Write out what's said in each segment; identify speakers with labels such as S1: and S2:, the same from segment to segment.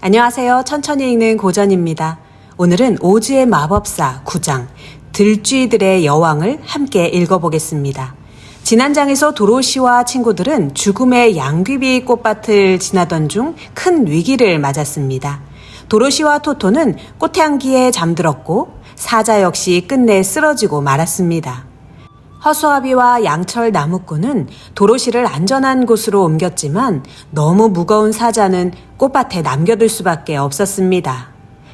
S1: 안녕하세요. 천천히 읽는 고전입니다. 오늘은 오즈의 마법사 9장 들쥐들의 여왕을 함께 읽어보겠습니다. 지난 장에서 도로시와 친구들은 죽음의 양귀비 꽃밭을 지나던 중 큰 위기를 맞았습니다. 도로시와 토토는 꽃향기에 잠들었고 사자 역시 끝내 쓰러지고 말았습니다. 허수아비와 양철 나무꾼은 도로시를 안전한 곳으로 옮겼지만 너무 무거운 사자는 꽃밭에 남겨둘 수밖에 없었습니다.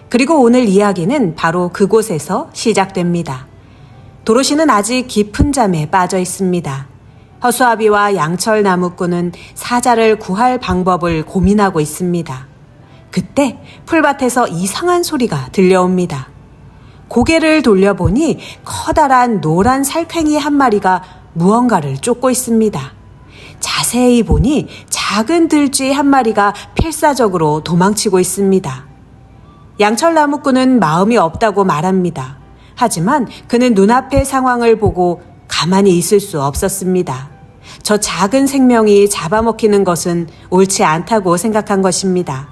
S1: 그리고 오늘 이야기는 바로 그곳에서 시작됩니다. 도로시는 아직 깊은 잠에 빠져 있습니다. 허수아비와 양철 나무꾼은 사자를 구할 방법을 고민하고 있습니다. 그때 풀밭에서 이상한 소리가 들려옵니다. 고개를 돌려보니 커다란 노란 살쾡이 한 마리가 무언가를 쫓고 있습니다. 자세히 보니 작은 들쥐 한 마리가 필사적으로 도망치고 있습니다. 양철 나무꾼은 마음이 없다고 말합니다. 하지만 그는 눈앞의 상황을 보고 가만히 있을 수 없었습니다. 저 작은 생명이 잡아먹히는 것은 옳지 않다고 생각한 것입니다.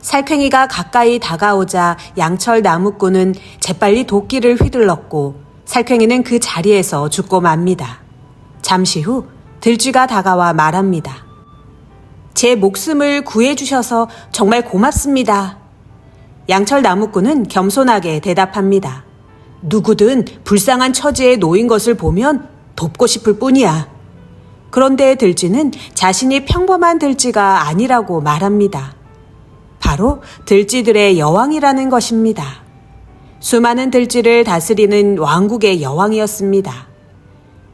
S1: 살쾡이가 가까이 다가오자 양철 나무꾼은 재빨리 도끼를 휘둘렀고 살쾡이는 그 자리에서 죽고 맙니다. 잠시 후 들쥐가 다가와 말합니다. 제 목숨을 구해주셔서 정말 고맙습니다. 양철 나무꾼은 겸손하게 대답합니다. 누구든 불쌍한 처지에 놓인 것을 보면 돕고 싶을 뿐이야. 그런데 들쥐는 자신이 평범한 들쥐가 아니라고 말합니다. 바로 들쥐들의 여왕이라는 것입니다. 수많은 들쥐를 다스리는 왕국의 여왕이었습니다.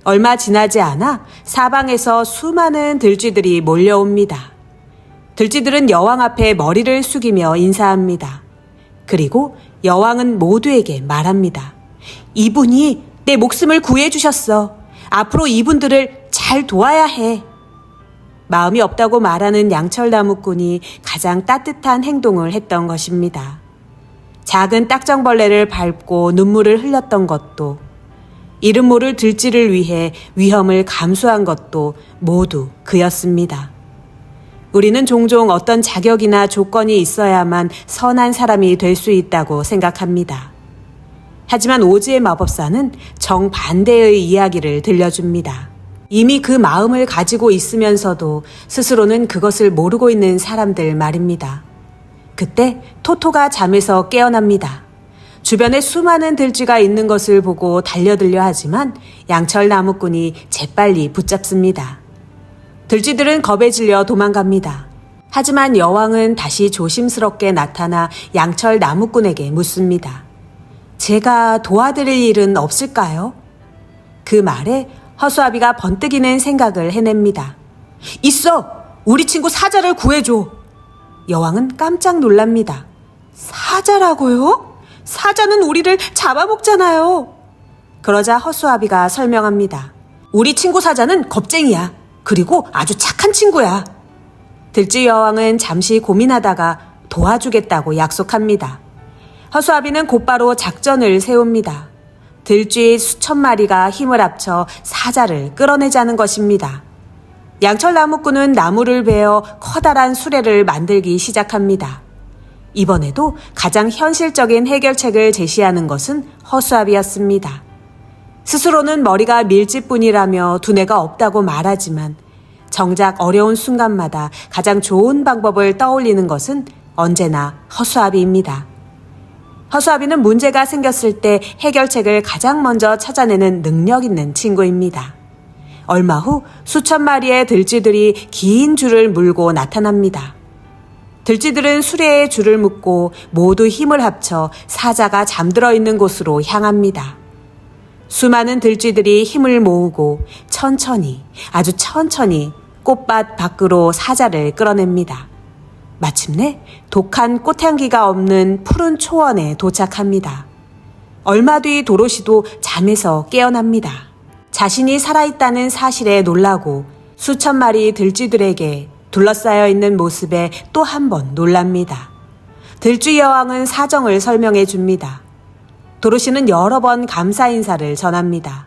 S1: 얼마 지나지 않아 사방에서 수많은 들쥐들이 몰려옵니다. 들쥐들은 여왕 앞에 머리를 숙이며 인사합니다. 그리고 여왕은 모두에게 말합니다. 이분이 내 목숨을 구해주셨어. 앞으로 이분들을 잘 도와야 해. 마음이 없다고 말하는 양철 나무꾼이 가장 따뜻한 행동을 했던 것입니다. 작은 딱정벌레를 밟고 눈물을 흘렸던 것도, 이름 모를 들쥐를 위해 위험을 감수한 것도 모두 그였습니다. 우리는 종종 어떤 자격이나 조건이 있어야만 선한 사람이 될 수 있다고 생각합니다. 하지만 오즈의 마법사는 정반대의 이야기를 들려줍니다. 이미 그 마음을 가지고 있으면서도 스스로는 그것을 모르고 있는 사람들 말입니다. 그때 토토가 잠에서 깨어납니다. 주변에 수많은 들쥐가 있는 것을 보고 달려들려 하지만 양철 나무꾼이 재빨리 붙잡습니다. 들쥐들은 겁에 질려 도망갑니다. 하지만 여왕은 다시 조심스럽게 나타나 양철 나무꾼에게 묻습니다. 제가 도와드릴 일은 없을까요? 그 말에 허수아비가 번뜩이는 생각을 해냅니다. 있어! 우리 친구 사자를 구해줘! 여왕은 깜짝 놀랍니다. 사자라고요? 사자는 우리를 잡아먹잖아요. 그러자 허수아비가 설명합니다. 우리 친구 사자는 겁쟁이야. 그리고 아주 착한 친구야. 들쥐 여왕은 잠시 고민하다가 도와주겠다고 약속합니다. 허수아비는 곧바로 작전을 세웁니다. 들쥐 수천 마리가 힘을 합쳐 사자를 끌어내자는 것입니다. 양철 나무꾼은 나무를 베어 커다란 수레를 만들기 시작합니다. 이번에도 가장 현실적인 해결책을 제시하는 것은 허수아비였습니다. 스스로는 머리가 밀집뿐이라며 두뇌가 없다고 말하지만 정작 어려운 순간마다 가장 좋은 방법을 떠올리는 것은 언제나 허수아비입니다. 허수아비는 문제가 생겼을 때 해결책을 가장 먼저 찾아내는 능력 있는 친구입니다. 얼마 후 수천 마리의 들쥐들이 긴 줄을 물고 나타납니다. 들쥐들은 수레에 줄을 묶고 모두 힘을 합쳐 사자가 잠들어 있는 곳으로 향합니다. 수많은 들쥐들이 힘을 모으고 천천히, 아주 천천히 꽃밭 밖으로 사자를 끌어냅니다. 마침내 독한 꽃향기가 없는 푸른 초원에 도착합니다. 얼마 뒤 도로시도 잠에서 깨어납니다. 자신이 살아있다는 사실에 놀라고 수천 마리 들쥐들에게 둘러싸여 있는 모습에 또 한 번 놀랍니다. 들쥐 여왕은 사정을 설명해 줍니다. 도로시는 여러 번 감사 인사를 전합니다.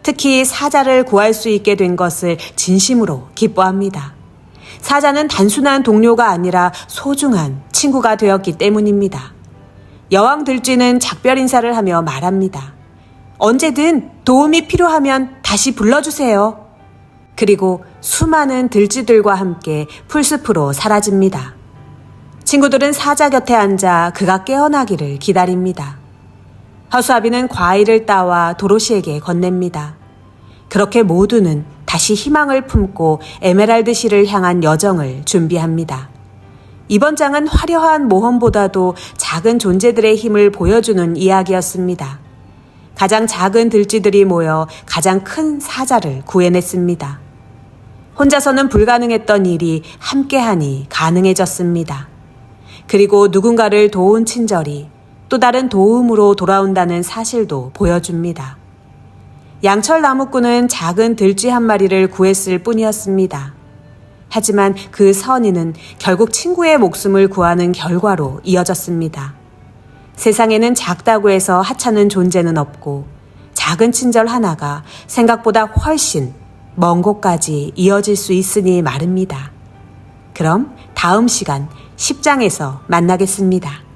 S1: 특히 사자를 구할 수 있게 된 것을 진심으로 기뻐합니다. 사자는 단순한 동료가 아니라 소중한 친구가 되었기 때문입니다. 여왕 들쥐는 작별 인사를 하며 말합니다. 언제든 도움이 필요하면 다시 불러주세요. 그리고 수많은 들쥐들과 함께 풀숲으로 사라집니다. 친구들은 사자 곁에 앉아 그가 깨어나기를 기다립니다. 허수아비는 과일을 따와 도로시에게 건넵니다. 그렇게 모두는 다시 희망을 품고 에메랄드시를 향한 여정을 준비합니다. 이번 장은 화려한 모험보다도 작은 존재들의 힘을 보여주는 이야기였습니다. 가장 작은 들쥐들이 모여 가장 큰 사자를 구해냈습니다. 혼자서는 불가능했던 일이 함께하니 가능해졌습니다. 그리고 누군가를 도운 친절이 또 다른 도움으로 돌아온다는 사실도 보여줍니다. 양철 나무꾼은 작은 들쥐 한 마리를 구했을 뿐이었습니다. 하지만 그 선의는 결국 친구의 목숨을 구하는 결과로 이어졌습니다. 세상에는 작다고 해서 하찮은 존재는 없고 작은 친절 하나가 생각보다 훨씬 먼 곳까지 이어질 수 있으니 말입니다. 그럼 다음 시간 10장에서 만나겠습니다.